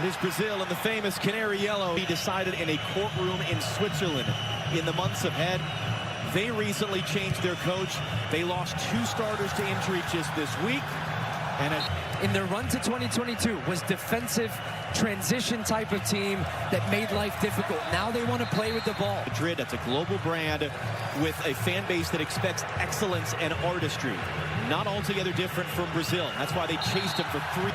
It is Brazil and the famous Canary Yellow. He decided in a courtroom in Switzerland in the months ahead. They recently changed their coach. They lost 2 starters to injury just this week. And in their run to 2022 was defensive transition type of team that made life difficult. Now they want to play with the ball. Madrid, that's a global brand with a fan base that expects excellence and artistry. Not altogether different from Brazil. That's why they chased him for 3.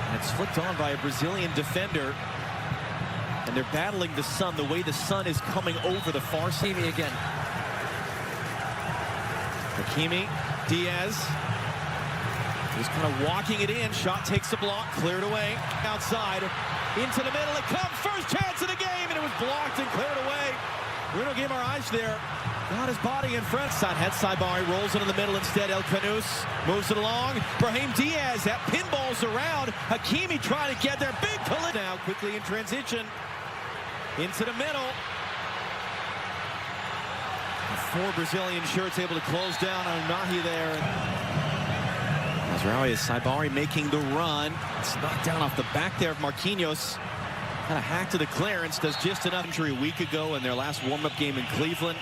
And it's flicked on by a Brazilian defender. And they're battling the sun, the way the sun is coming over the far side. Hakimi again. Hakimi, Diaz. Just kind of walking it in. Shot takes the block, cleared away. Outside, into the middle. It comes, first chance of the game, and it was blocked and cleared away. Bruno Guimaraes there. Got his body in front. Side had Saibari, rolls it in the middle instead. El Canus moves it along. Brahim Diaz, that pinballs around. Hakimi trying to get there. Big collision now, quickly in transition. Into the middle. 4 Brazilian shirts able to close down on Unahi there. Mazraoui is Saibari making the run. It's knocked down off the back there of Marquinhos. Kind of hacked to the clearance. Does just enough. Injury a week ago in their last warm-up game in Cleveland.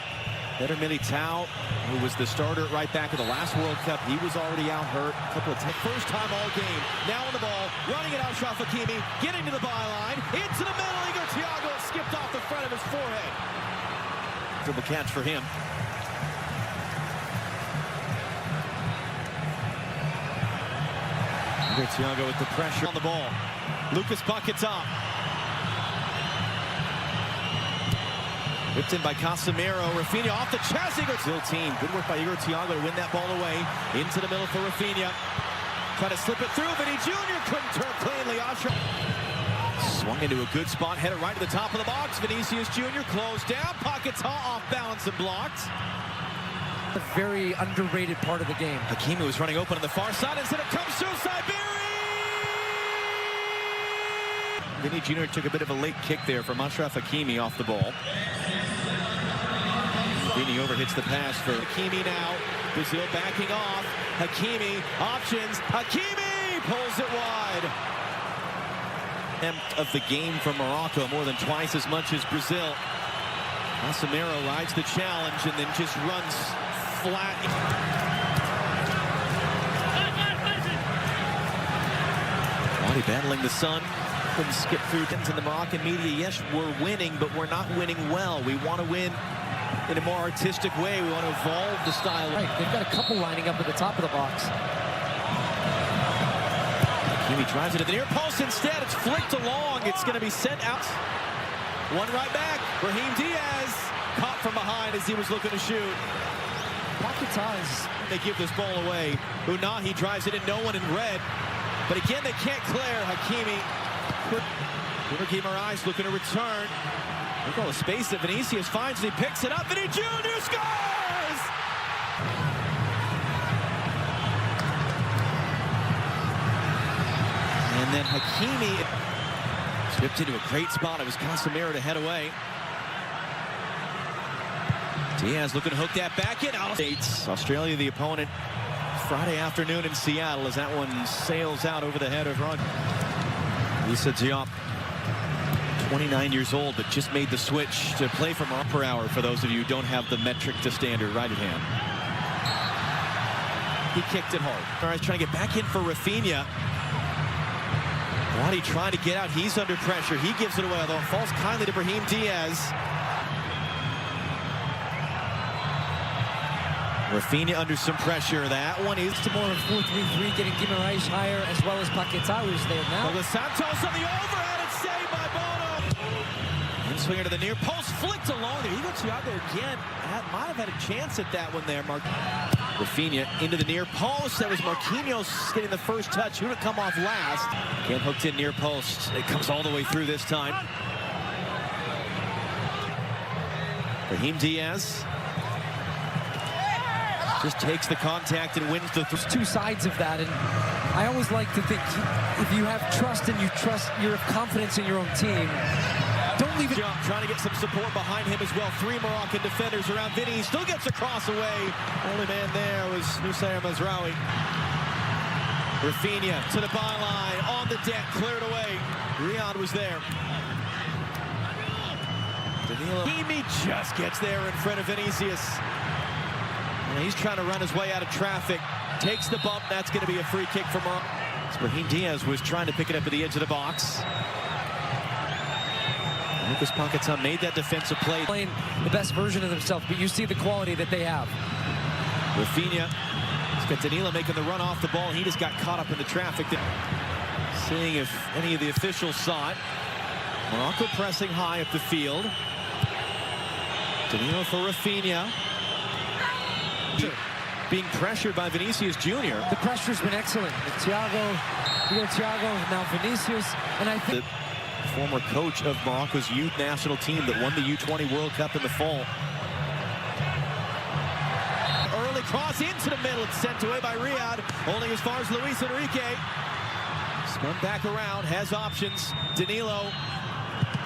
Eder Militao, who was the starter right back at the last World Cup, he was already out hurt. A couple of first time all game. Now on the ball, running it out, Achraf Hakimi, getting to the byline, into the middle. Igor Thiago skipped off the front of his forehead. Dribble catch for him. Igor Thiago with the pressure on the ball. Lucas Paquetá. Whipped in by Casemiro. Rafinha off the chest. Brazil team. Good work by Igor Thiago to win that ball away. Into the middle for Rafinha. Trying to slip it through. Vinícius Júnior couldn't turn cleanly. Swung into a good spot. Headed right to the top of the box. Vinícius Júnior closed down. Paquetá off balance and blocked. A very underrated part of the game. Hakimi was running open on the far side. Instead it comes through Saibari. Vinícius Júnior took a bit of a late kick there from Achraf Hakimi off the ball. Vini overhits the pass for Hakimi now. Brazil backing off. Hakimi, options. Hakimi pulls it wide. Of the game from Morocco, more than twice as much as Brazil. Casemiro rides the challenge and then just runs flat. Wadi battling the sun. Couldn't skip through into the Moroccan media. Yes, we're winning, but we're not winning well. We want to win in a more artistic way. We want to evolve the style. Right, they've got a couple lining up at the top of the box. Hakimi drives it to the near post instead. It's flicked along. It's going to be sent out. One right back. Brahim Diaz caught from behind as he was looking to shoot. Paquetá is... They give this ball away. Unahi drives it in, no one in red. But again, they can't clear. Hakimi. Guimaraes looking to return. Look at all the space that Vinicius finds. He picks it up. Vinícius Júnior scores! And then Hakimi slipped into a great spot. It was Casemiro to head away. Diaz looking to hook that back in. States. Australia the opponent Friday afternoon in Seattle as that one sails out over the head of Ron. Issa Diop, 29 years old, but just made the switch to play from per hour for those of you who don't have the metric to standard right at hand. He kicked it hard. All right, trying to get back in for Rafinha. Wadi trying to get out. He's under pressure. He gives it away, although it falls kindly to Brahim Diaz. Rafinha under some pressure. That one is to more of 4-3-3, getting Guimaraes higher as well as Paquetá, who's there now. Well, Santos on the overhead. It's saved by Bono. And swinger to the near post, flicked along there. Igor Thiago again might have had a chance at that one there. Rafinha into the near post. That was Marquinhos getting the first touch. Who would come off last? Again hooked in near post. It comes all the way through this time. Brahim Diaz just takes the contact and wins the... There's 2 sides of that, and I always like to think if you have trust and you have confidence in your own team, don't leave it. Trying to get some support behind him as well. 3 Moroccan defenders around Vinny. Still gets a cross away. Only man there was Ismael Mazraoui. Rafinha to the byline on the the deck, cleared away. Riyad was there. Hakimi just gets there in front of Vinicius. And he's trying to run his way out of traffic. Takes the bump. That's going to be a free kick for Morocco. Brahim Diaz was trying to pick it up at the edge of the box. Lucas Paquetá made that defensive play. Playing the best version of themselves, but you see the quality that they have. Rafinha. He's got Danilo making the run off the ball. He just got caught up in the traffic. Seeing if any of the officials saw it. Morocco pressing high up the field. Danilo for Rafinha. Being pressured by Vinícius Júnior. The pressure's been excellent. Thiago, now Vinicius, and I think the former coach of Morocco's youth national team that won the U20 World Cup in the fall. Early cross into the middle. It's sent away by Riyad, holding as far as Luis Enrique. Spun back around, has options. Danilo.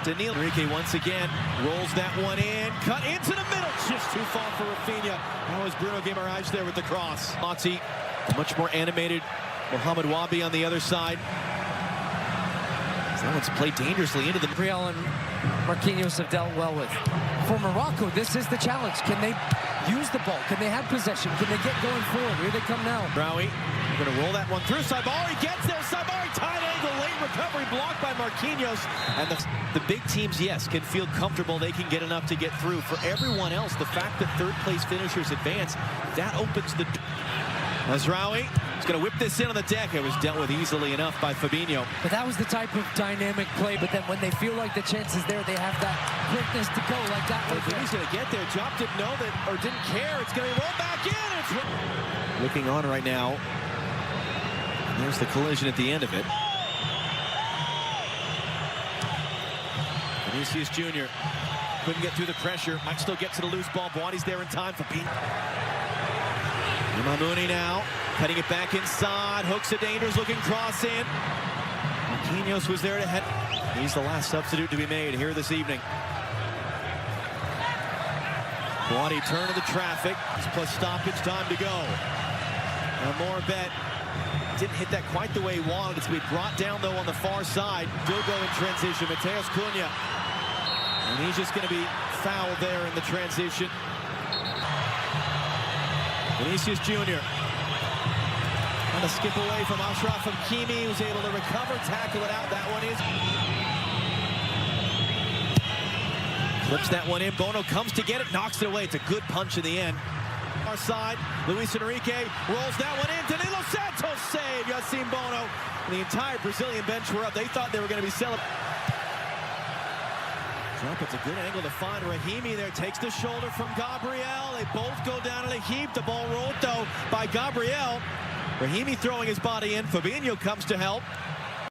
Enrique once again rolls that one in, cut into the middle, just too far for Rafinha. That was Bruno Guimaraes there with the cross. Nazi, much more animated. Mohamed Wabi on the other side. That one's played dangerously into the... Gabriel and Marquinhos have dealt well with. For Morocco, this is the challenge. Can they use the ball? Can they have possession? Can they get going forward? Here they come now. Braui, going to roll that one through. Saibari gets there. Saibari, tight angle, late recovery, blocked by Marquinhos. And the big teams, yes, can feel comfortable. They can get enough to get through. For everyone else, the fact that third-place finishers advance, that opens the... Mazraoui is going to whip this in on the deck. It was dealt with easily enough by Fabinho. But that was the type of dynamic play. But then when they feel like the chance is there, they have that quickness to go like that. He's going to get there. Job didn't know that or didn't care. It's going to be rolled back in. It's looking on right now. And there's the collision at the end of it. Vinícius Júnior couldn't get through the pressure. Might still get to the loose ball. Buati's there in time for Pete. Mamouni now, cutting it back inside. Hooks a dangerous looking cross in. Marquinhos was there to head. He's the last substitute to be made here this evening. Buati turn to the traffic. Plus stoppage time to go. Now Morabet didn't hit that quite the way he wanted. It's going to be brought down though on the far side. Still go in transition. Mateus Cunha. And he's just going to be fouled there in the transition. Vinícius Júnior trying to skip away from Achraf Hakimi, who's able to recover, tackle it out. That one is. Flips that one in. Bono comes to get it, knocks it away. It's a good punch in the end. Our side, Luis Enrique rolls that one in. Danilo Santos save. Yacine Bono. And the entire Brazilian bench were up. They thought they were going to be celebrating. Trump, it's a good angle to find Rahimi there. Takes the shoulder from Gabriel. They both go down in a heap. The ball rolled, though, by Gabriel. Rahimi throwing his body in. Fabinho comes to help.